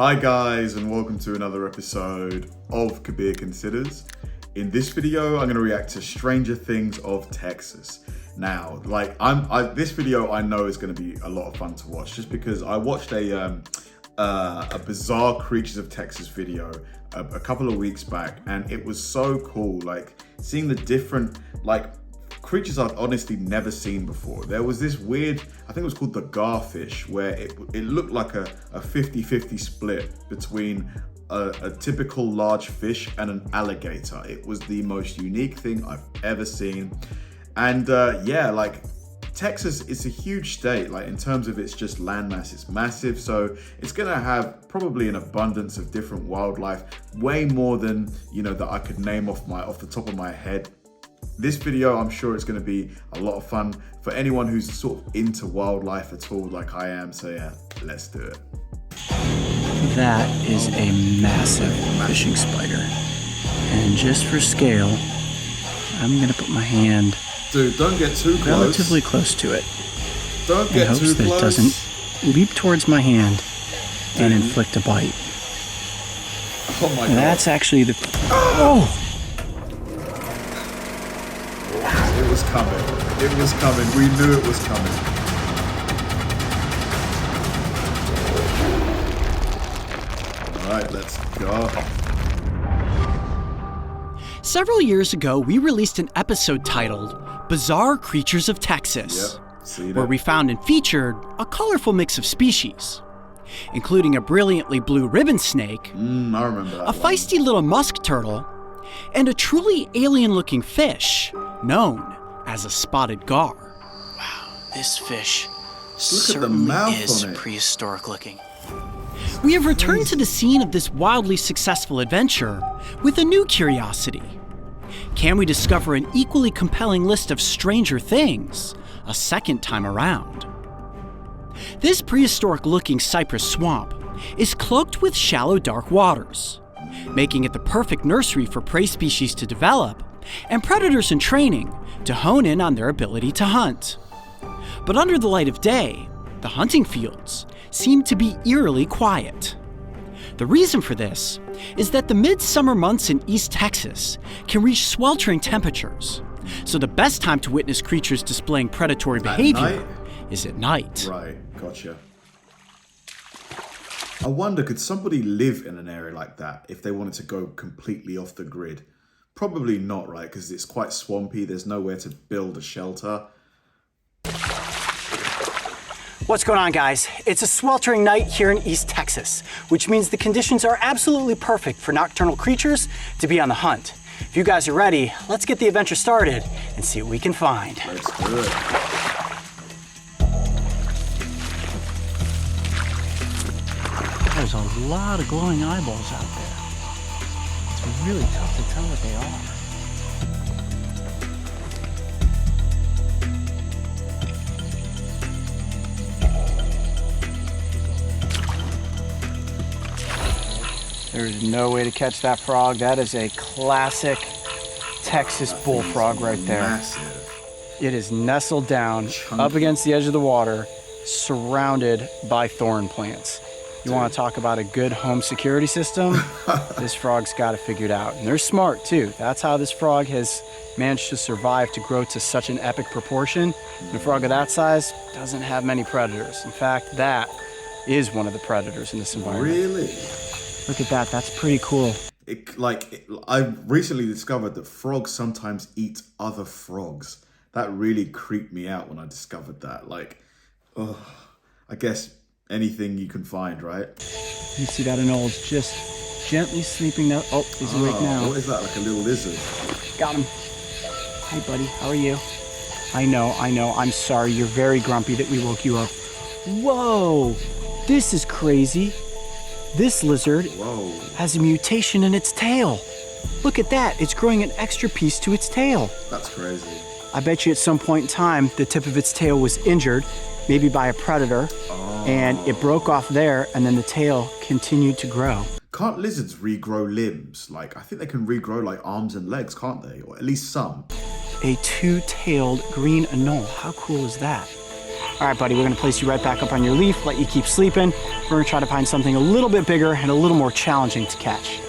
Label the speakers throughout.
Speaker 1: Hi guys, and welcome to another episode of Kabir Considers. In this video, I'm going to react to Stranger Things of Texas. Now, this video I know is going to be a lot of fun to watch, just because I watched a bizarre Creatures of Texas video a couple of weeks back, and it was so cool, seeing the different creatures I've honestly never seen before. There was this weird, I think it was called the garfish, where it looked like a 50-50 split between a typical large fish and an alligator. It was the most unique thing I've ever seen. And Texas is a huge state, in terms of its just landmass, it's massive. So it's gonna have probably an abundance of different wildlife, way more than, that I could name off the top of my head. This video, I'm sure it's going to be a lot of fun for anyone who's sort of into wildlife at all, like I am. So yeah, let's do it.
Speaker 2: That is a massive fishing spider. And just for scale, I'm going to put my hand
Speaker 1: Dude, don't get too close.
Speaker 2: Relatively close to it.
Speaker 1: Don't get too close.
Speaker 2: In hopes that it doesn't leap towards my hand and inflict a bite.
Speaker 1: Oh my God.
Speaker 2: That's actually the... Oh!
Speaker 1: It was coming. It was coming. We knew it was coming. All right, let's go.
Speaker 3: Several years ago, we released an episode titled Bizarre Creatures of Texas, where we found and featured a colorful mix of species, including a brilliantly blue ribbon snake,
Speaker 1: I remember that
Speaker 3: a feisty little musk turtle, and a truly alien-looking fish known as a spotted gar. Wow, this fish certainly is prehistoric looking. We have returned to the scene of this wildly successful adventure with a new curiosity. Can we discover an equally compelling list of stranger things a second time around? This prehistoric-looking cypress swamp is cloaked with shallow, dark waters, making it the perfect nursery for prey species to develop and predators in training to hone in on their ability to hunt. But under the light of day, the hunting fields seem to be eerily quiet. The reason for this is that the midsummer months in East Texas can reach sweltering temperatures, so the best time to witness creatures displaying predatory behavior is at night.
Speaker 1: Right, gotcha. I wonder, could somebody live in an area like that if they wanted to go completely off the grid? Probably not, right? Because it's quite swampy. There's nowhere to build a shelter.
Speaker 3: What's going on, guys? It's a sweltering night here in East Texas, which means the conditions are absolutely perfect for nocturnal creatures to be on the hunt. If you guys are ready, let's get the adventure started and see what we can find.
Speaker 1: Let's do it.
Speaker 2: There's a lot of glowing eyeballs out there. It's really tough to tell what they are. There's no way to catch that frog. That is a classic Texas bullfrog right there.
Speaker 1: Massive.
Speaker 2: It is nestled down up against the edge of the water, surrounded by thorn plants. You want to talk about a good home security system? This frog's got it figured out. And they're smart too. That's how this frog has managed to survive to grow to such an epic proportion. And a frog of that size doesn't have many predators. In fact, that is one of the predators in this environment.
Speaker 1: Really?
Speaker 2: Look at that, that's pretty cool.
Speaker 1: I recently discovered that frogs sometimes eat other frogs. That really creeped me out when I discovered that. I guess anything you can find, right?
Speaker 2: You see that anole's just gently sleeping now. Oh, he's awake now.
Speaker 1: What is that, like a little lizard?
Speaker 2: Got him. Hi, buddy, how are you? I know, I'm sorry, you're very grumpy that we woke you up. Whoa, this is crazy. This lizard has a mutation in its tail. Look at that, it's growing an extra piece to its tail.
Speaker 1: That's crazy.
Speaker 2: I bet you at some point in time, the tip of its tail was injured, maybe by a predator, and it broke off there, and then the tail continued to grow.
Speaker 1: Can't lizards regrow limbs? I think they can regrow arms and legs, can't they? Or at least some.
Speaker 2: A two-tailed green anole, how cool is that? All right, buddy, we're gonna place you right back up on your leaf, let you keep sleeping. We're gonna try to find something a little bit bigger and a little more challenging to catch.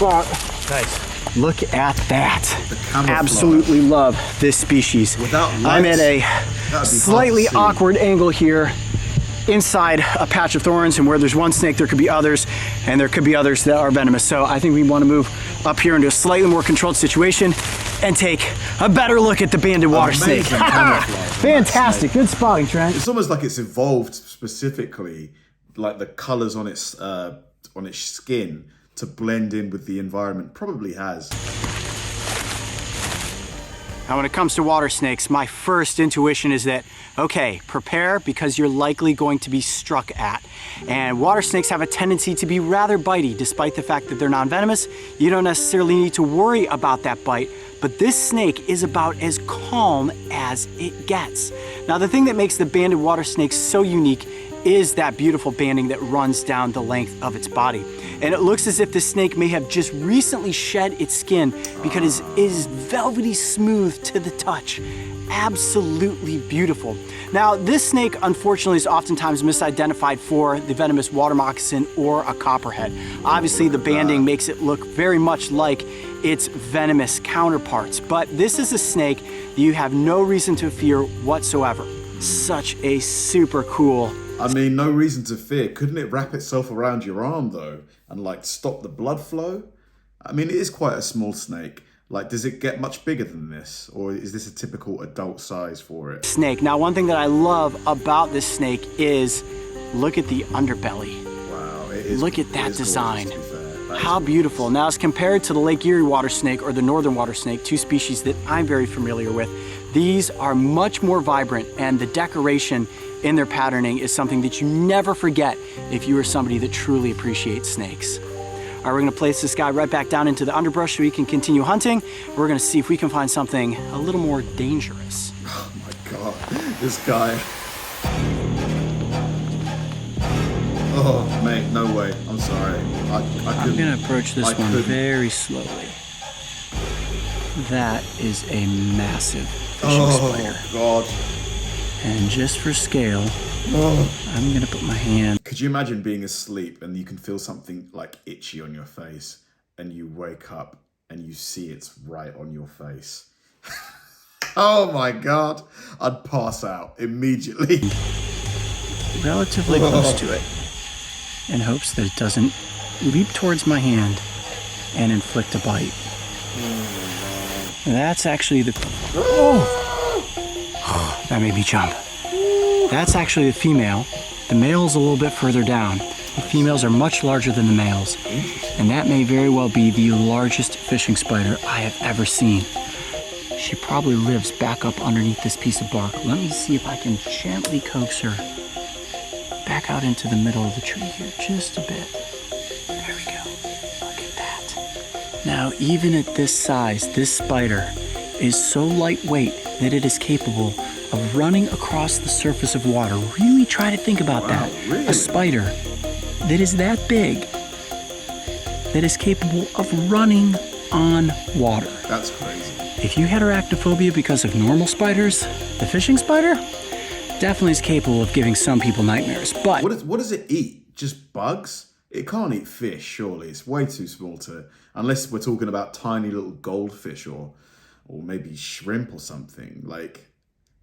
Speaker 3: Nice.
Speaker 2: Look at that. Absolutely love this species. I'm at a slightly awkward angle here inside a patch of thorns, and where there's one snake, there could be others, and there could be others that are venomous. So I think we want to move up here into a slightly more controlled situation and take a better look at the banded water snake. Fantastic, good spotting, Trent.
Speaker 1: It's almost like it's evolved specifically, like the colors on its skin to blend in with the environment. Probably has.
Speaker 2: Now, when it comes to water snakes, my first intuition is that, okay, prepare because you're likely going to be struck at. And water snakes have a tendency to be rather bitey, despite the fact that they're non-venomous. You don't necessarily need to worry about that bite, but this snake is about as calm as it gets. Now, the thing that makes the banded water snake so unique is that beautiful banding that runs down the length of its body. And it looks as if the snake may have just recently shed its skin because it is velvety smooth to the touch. Absolutely beautiful. Now, this snake, unfortunately, is oftentimes misidentified for the venomous water moccasin or a copperhead. Obviously, the banding makes it look very much like its venomous counterparts, but this is a snake that you have no reason to fear whatsoever. Such a super cool.
Speaker 1: I mean, no reason to fear. Couldn't it wrap itself around your arm, though, and, like, stop the blood flow? I mean, it is quite a small snake. Like, does it get much bigger than this? Or is this a typical adult size for it?
Speaker 2: Snake. Now, one thing that I love about this snake is, look at the underbelly.
Speaker 1: Wow, it is.
Speaker 2: Look at that design.
Speaker 1: Gorgeous,
Speaker 2: how beautiful. Now, as compared to the Lake Erie water snake or the northern water snake, two species that I'm very familiar with, these are much more vibrant, and the decoration in their patterning is something that you never forget if you are somebody that truly appreciates snakes. All right, we're gonna place this guy right back down into the underbrush so he can continue hunting. We're gonna see if we can find something a little more dangerous.
Speaker 1: Oh my God, this guy. Oh, mate, no way. I'm sorry.
Speaker 2: I'm gonna approach this one very slowly. That is a massive fishing spider.
Speaker 1: Oh, God.
Speaker 2: And just for scale, I'm gonna put my hand.
Speaker 1: Could you imagine being asleep and you can feel something like itchy on your face, and you wake up and you see it's right on your face? Oh my God, I'd pass out immediately.
Speaker 2: Relatively close to it in hopes that it doesn't leap towards my hand and inflict a bite. That's actually the... that made me jump. That's actually the female. The male is a little bit further down. The females are much larger than the males, and that may very well be the largest fishing spider I have ever seen. She probably lives back up underneath this piece of bark. Let me see if I can gently coax her back out into the middle of the tree here, just a bit. There we go. Look at that. Now, even at this size, this spider is so lightweight that it is capable of running across the surface of water. Really try to think about that.
Speaker 1: Really?
Speaker 2: A spider that is that big, that is capable of running on water.
Speaker 1: That's crazy.
Speaker 2: If you had arachnophobia because of normal spiders, the fishing spider definitely is capable of giving some people nightmares. But
Speaker 1: what does it eat? Just bugs? It can't eat fish, surely. It's way too small to, unless we're talking about tiny little goldfish or maybe shrimp or something. Like,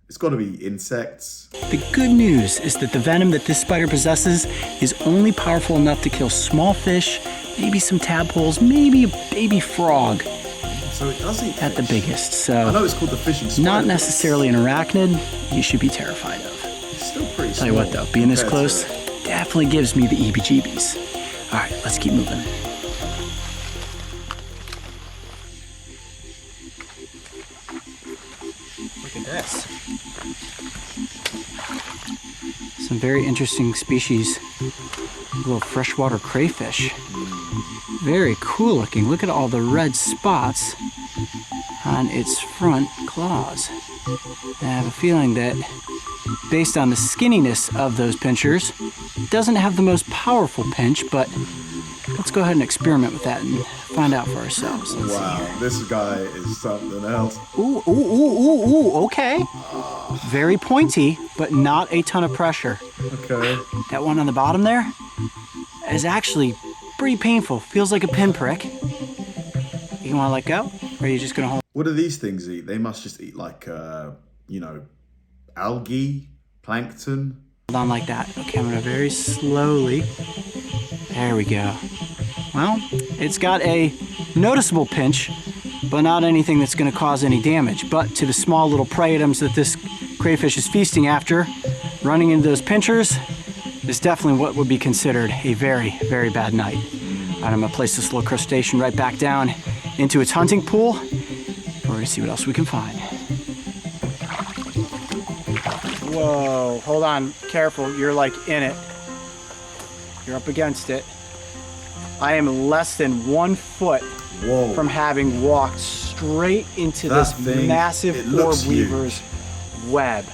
Speaker 1: it's got to be insects.
Speaker 2: The good news is that the venom that this spider possesses is only powerful enough to kill small fish, maybe some tadpoles, maybe a baby frog.
Speaker 1: So it does eat
Speaker 2: at
Speaker 1: fish.
Speaker 2: the biggest. So
Speaker 1: I know it's called the fishing spider.
Speaker 2: Not necessarily an arachnid you should be terrified of.
Speaker 1: It's still pretty small.
Speaker 2: Tell you what though, being this close definitely gives me the EBGBs. All right, let's keep moving. Look at this. Some very interesting species. Little freshwater crayfish. Very cool looking. Look at all the red spots on its front claws. I have a feeling that based on the skinniness of those pinchers, it doesn't have the most powerful pinch, but let's go ahead and experiment with that and find out for ourselves. Let's see
Speaker 1: Wow,
Speaker 2: here.
Speaker 1: this guy is something else.
Speaker 2: Ooh, ooh, ooh, ooh, ooh, okay. Very pointy, but not a ton of pressure.
Speaker 1: Okay.
Speaker 2: That one on the bottom there is actually pretty painful. Feels like a pinprick. You want to let go? Or are you just going to hold?
Speaker 1: What do these things eat? They must just eat like, you know, algae, plankton.
Speaker 2: Hold on like that. Okay, I'm going to very slowly. There we go. Well, it's got a noticeable pinch, but not anything that's going to cause any damage. But to the small little prey items that this crayfish is feasting after, running into those pinchers is definitely what would be considered a very, very bad night. All right, I'm going to place this little crustacean right back down into its hunting pool. We're going to see what else we can find. Whoa, hold on, careful, you're like in it. You're up against it. I am less than 1 foot from having walked straight into this massive orb weaver's web.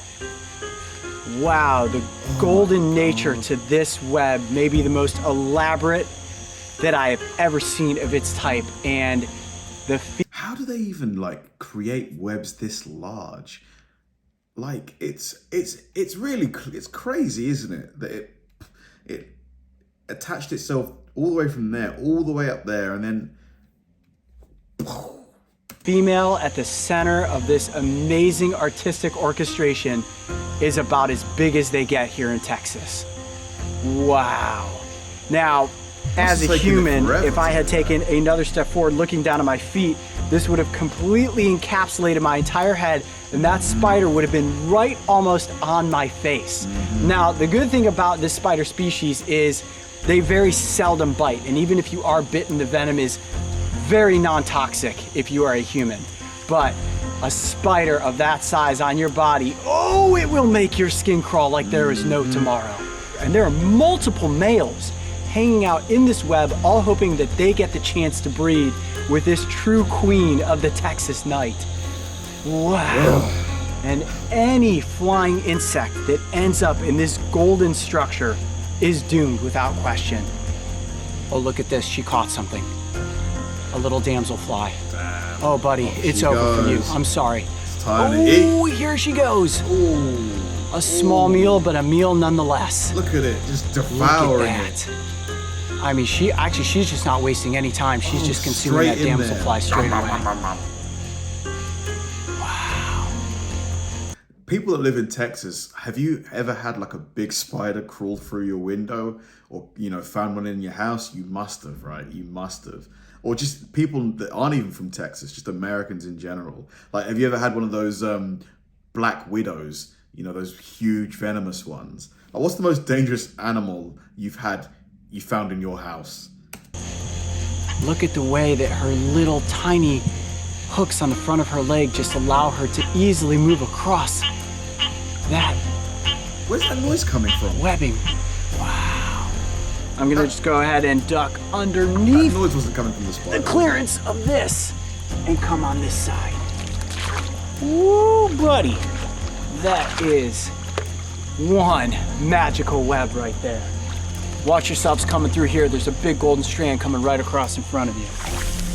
Speaker 2: Wow, the golden nature to this web may be the most elaborate that I have ever seen of its type, and the
Speaker 1: how do they even like create webs this large? Like it's really it's crazy, isn't it? That it attached itself all the way from there, all the way up there, and then
Speaker 2: female at the center of this amazing artistic orchestration is about as big as they get here in Texas. Wow. Now, as a human, if I had taken another step forward looking down at my feet, this would have completely encapsulated my entire head, and that spider would have been right almost on my face. Now, the good thing about this spider species is they very seldom bite, and even if you are bitten, the venom is very non-toxic if you are a human. But a spider of that size on your body, oh, it will make your skin crawl like there is no tomorrow. And there are multiple males hanging out in this web, all hoping that they get the chance to breed with this true queen of the Texas night. Wow. And any flying insect that ends up in this golden structure is doomed without question. Oh, look at this, she caught something. A little damselfly. Oh, buddy, it's over for you. I'm sorry.
Speaker 1: It's time to eat.
Speaker 2: Oh, here she goes. Ooh. A small meal, but a meal nonetheless.
Speaker 1: Look at it, just devouring
Speaker 2: it. I mean, she's just not wasting any time. She's just consuming that damselfly straight away. Wow.
Speaker 1: People that live in Texas, have you ever had like a big spider crawl through your window, or found one in your house? You must have, right? You must have. Or just people that aren't even from Texas, just Americans in general. Like, have you ever had one of those black widows? Those huge venomous ones. Like, what's the most dangerous animal you found in your house?
Speaker 2: Look at the way that her little tiny hooks on the front of her leg just allow her to easily move across that.
Speaker 1: Where's that noise coming from?
Speaker 2: Webbing. Wow. I'm gonna just go ahead and duck underneath
Speaker 1: that noise wasn't coming from the spider.
Speaker 2: The clearance of this and come on this side. Woo, buddy. That is one magical web right there. Watch yourselves coming through here. There's a big golden strand coming right across in front of you.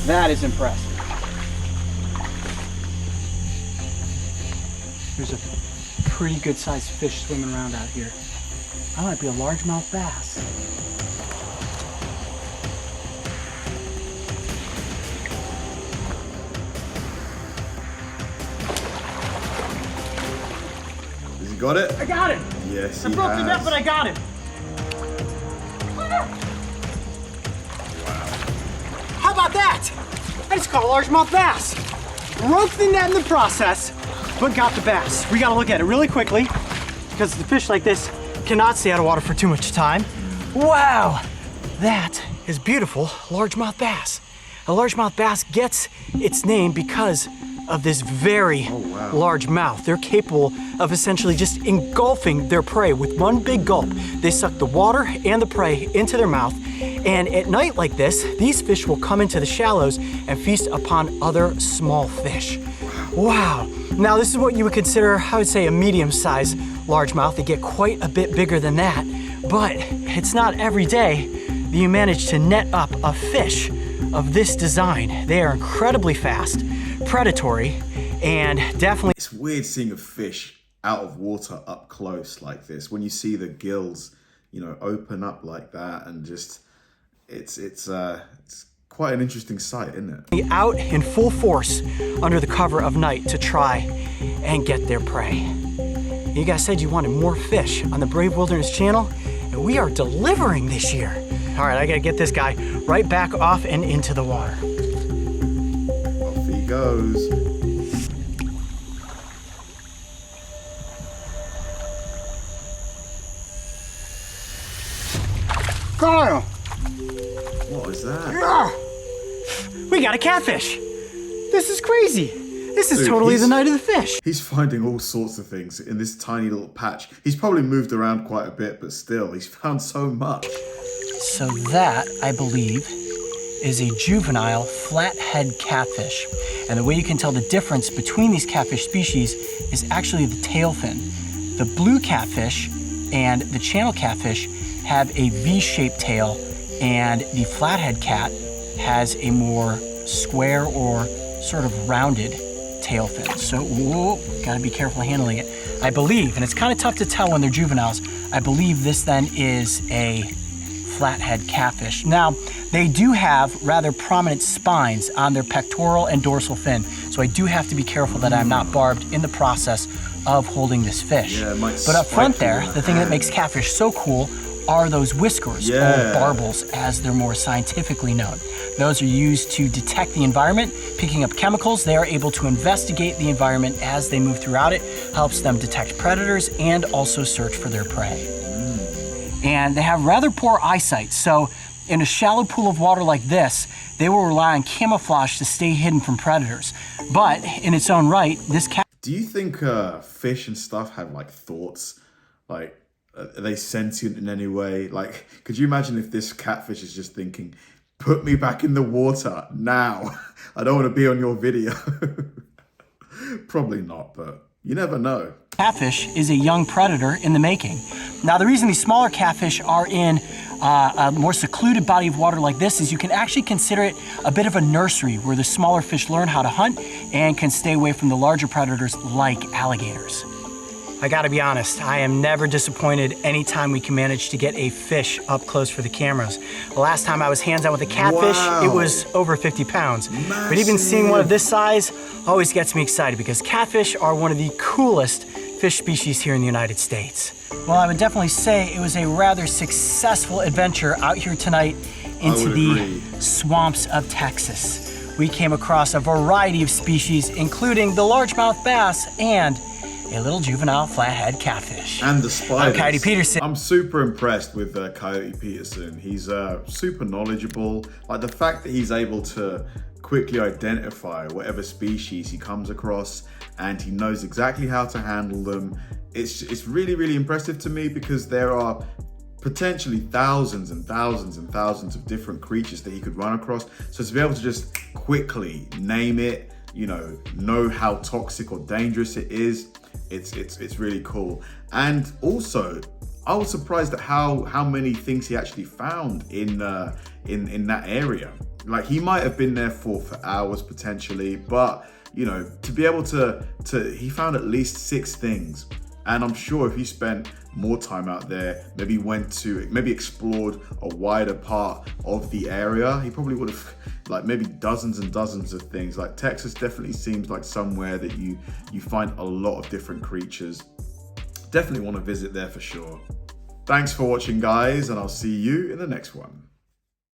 Speaker 2: That is impressive. There's a pretty good sized fish swimming around out here. That might be a largemouth bass.
Speaker 1: Has he got it?
Speaker 2: I got him!
Speaker 1: Yes,
Speaker 2: I broke the net, but I got him. How about that? I just caught a largemouth bass. Broke the net in the process, but got the bass. We gotta look at it really quickly because the fish like this cannot stay out of water for too much time. Wow, that is beautiful largemouth bass. A largemouth bass gets its name because of this very large mouth. They're capable of essentially just engulfing their prey with one big gulp. They suck the water and the prey into their mouth, and at night like this, these fish will come into the shallows and feast upon other small fish. Wow. Now this is what you would consider, I would say, a medium-sized largemouth. They get quite a bit bigger than that, but it's not every day that you manage to net up a fish
Speaker 3: of this design. They are incredibly fast, predatory, and definitely...
Speaker 1: It's weird seeing a fish out of water up close like this. When you see the gills, you know, open up like that, and just, it's quite an interesting sight, isn't it?
Speaker 3: Out in full force under the cover of night to try and get their prey. You guys said you wanted more fish on the Brave Wilderness channel, and we are delivering this year. All right, I gotta get this guy right back off and into the water.
Speaker 1: Off he goes.
Speaker 2: Kyle!
Speaker 1: What is that?
Speaker 3: We got a catfish. This is crazy. This is
Speaker 1: Dude,
Speaker 3: totally the night of the fish.
Speaker 1: He's finding all sorts of things in this tiny little patch. He's probably moved around quite a bit, but still, he's found so much.
Speaker 3: So that, I believe, is a juvenile flathead catfish. And the way you can tell the difference between these catfish species is actually the tail fin. The blue catfish and the channel catfish have a V-shaped tail, and the flathead cat has a more square or sort of rounded tail fin. So, whoa, gotta be careful handling it. I believe, and it's kind of tough to tell when they're juveniles, I believe this then is a flathead catfish. Now, they do have rather prominent spines on their pectoral and dorsal fin, so I do have to be careful that I'm not barbed in the process of holding this fish.
Speaker 1: Yeah, it might
Speaker 3: but up front
Speaker 1: spike you
Speaker 3: there,
Speaker 1: in the
Speaker 3: the thing that
Speaker 1: hand.
Speaker 3: makes catfish so cool are those whiskers, or barbels as they're more scientifically known. Those are used to detect the environment, picking up chemicals. They are able to investigate the environment as they move throughout it, helps them detect predators and also search for their prey. And they have rather poor eyesight, so in a shallow pool of water like this, they will rely on camouflage to stay hidden from predators. But in its own right, this cat...
Speaker 1: Do you think fish and stuff have like thoughts? Like, are they sentient in any way? Like, could you imagine if this catfish is just thinking, put me back in the water now. I don't want to be on your video. Probably not, but you never know.
Speaker 3: Catfish is a young predator in the making. Now, the reason these smaller catfish are in a more secluded body of water like this is you can actually consider it a bit of a nursery where the smaller fish learn how to hunt and can stay away from the larger predators like alligators. I gotta be honest, I am never disappointed anytime we can manage to get a fish up close for the cameras. The last time I was hands-on with a catfish, it was over 50 pounds.
Speaker 1: Massive.
Speaker 3: But even seeing one of this size always gets me excited because catfish are one of the coolest fish species here in the United States. Well, I would definitely say it was a rather successful adventure out here tonight into the swamps of Texas. We came across a variety of species, including the largemouth bass and a little juvenile flathead catfish.
Speaker 1: And the spiders.
Speaker 3: I'm Coyote Peterson.
Speaker 1: I'm super impressed with Coyote Peterson. He's super knowledgeable. Like the fact that he's able to quickly identify whatever species he comes across, and he knows exactly how to handle them. It's really, really impressive to me because there are potentially thousands and thousands and thousands of different creatures that he could run across. So to be able to just quickly name it, you know how toxic or dangerous it is, it's really cool. And also, I was surprised at how many things he actually found in that area. Like he might have been there for hours potentially, but you know, to be able to he found at least 6 things. And I'm sure if he spent more time out there, maybe explored a wider part of the area, he probably would have like maybe dozens and dozens of things. Like Texas definitely seems like somewhere that you find a lot of different creatures. Definitely want to visit there for sure. Thanks for watching, guys, and I'll see you in the next one.